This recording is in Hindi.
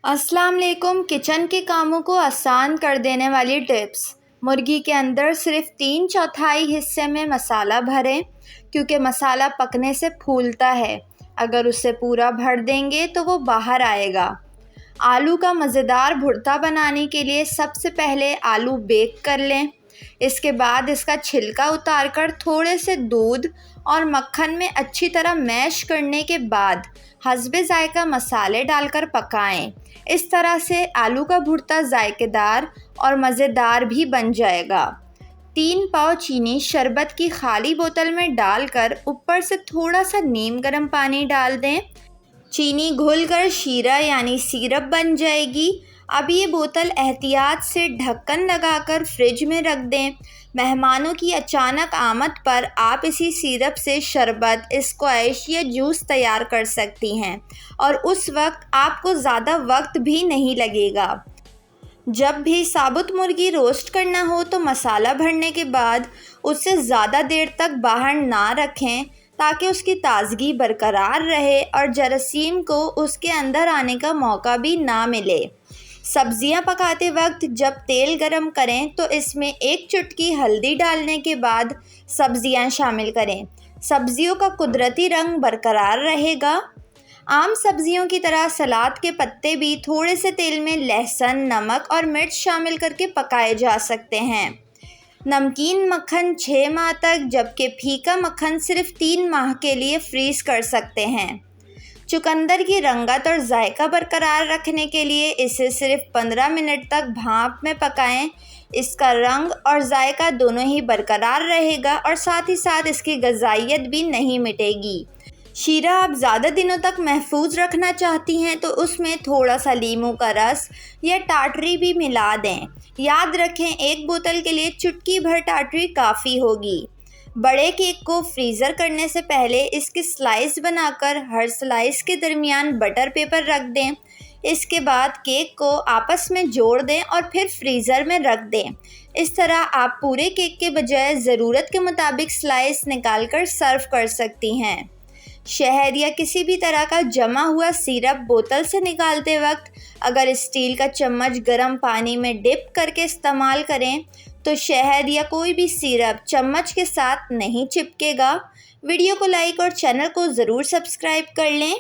अस्सलाम वालेकुम। किचन के कामों को आसान कर देने वाली टिप्स। मुर्गी के अंदर सिर्फ 3/4 हिस्से में मसाला भरें, क्योंकि मसाला पकने से फूलता है। अगर उसे पूरा भर देंगे तो वो बाहर आएगा। आलू का मज़ेदार भुर्ता बनाने के लिए सबसे पहले आलू बेक कर लें। इसके बाद इसका छिलका उतारकर थोड़े से दूध और मक्खन में अच्छी तरह मैश करने के बाद हस्बे जायका मसाले डालकर पकाएं। इस तरह से आलू का भुर्ता जायकेदार और मज़ेदार भी बन जाएगा। 3 पाव चीनी शरबत की खाली बोतल में डालकर ऊपर से थोड़ा सा नीम गर्म पानी डाल दें। चीनी घुलकर शीरा यानी सिरप बन जाएगी। अब ये बोतल एहतियात से ढक्कन लगाकर फ्रिज में रख दें। मेहमानों की अचानक आमद पर आप इसी सिरप से शरबत, स्क्वैश या जूस तैयार कर सकती हैं और उस वक्त आपको ज़्यादा वक्त भी नहीं लगेगा। जब भी साबुत मुर्गी रोस्ट करना हो तो मसाला भरने के बाद उसे ज़्यादा देर तक बाहर ना रखें, ताकि उसकी ताज़गी बरकरार रहे और जरासीम को उसके अंदर आने का मौका भी ना मिले। सब्ज़ियां पकाते वक्त जब तेल गरम करें तो इसमें 1 चुटकी हल्दी डालने के बाद सब्ज़ियां शामिल करें। सब्ज़ियों का कुदरती रंग बरकरार रहेगा। आम सब्जियों की तरह सलाद के पत्ते भी थोड़े से तेल में लहसुन, नमक और मिर्च शामिल करके पकाए जा सकते हैं। नमकीन मक्खन 6 माह तक, जबकि फीका मक्खन सिर्फ 3 माह के लिए फ्रीज़ कर सकते हैं। चुकंदर की रंगत और जायका बरकरार रखने के लिए इसे सिर्फ 15 मिनट तक भाप में पकाएं। इसका रंग और जायका दोनों ही बरकरार रहेगा और साथ ही साथ इसकी ग़िज़ाइयत भी नहीं मिटेगी। शीरा आप ज़्यादा दिनों तक महफूज रखना चाहती हैं तो उसमें थोड़ा सा लीमू का रस या टाटरी भी मिला दें। याद रखें, 1 बोतल के लिए चुटकी भर टाटरी काफ़ी होगी। बड़े केक को फ्रीज़र करने से पहले इसकी स्लाइस बनाकर हर स्लाइस के दरमियान बटर पेपर रख दें। इसके बाद केक को आपस में जोड़ दें और फिर फ्रीज़र में रख दें। इस तरह आप पूरे केक के बजाय ज़रूरत के मुताबिक स्लाइस निकाल कर सर्व कर सकती हैं। शहद या किसी भी तरह का जमा हुआ सिरप बोतल से निकालते वक्त अगर स्टील का चम्मच गर्म पानी में डिप करके इस्तेमाल करें तो शहद या कोई भी सिरप चम्मच के साथ नहीं चिपकेगा। वीडियो को लाइक और चैनल को ज़रूर सब्सक्राइब कर लें।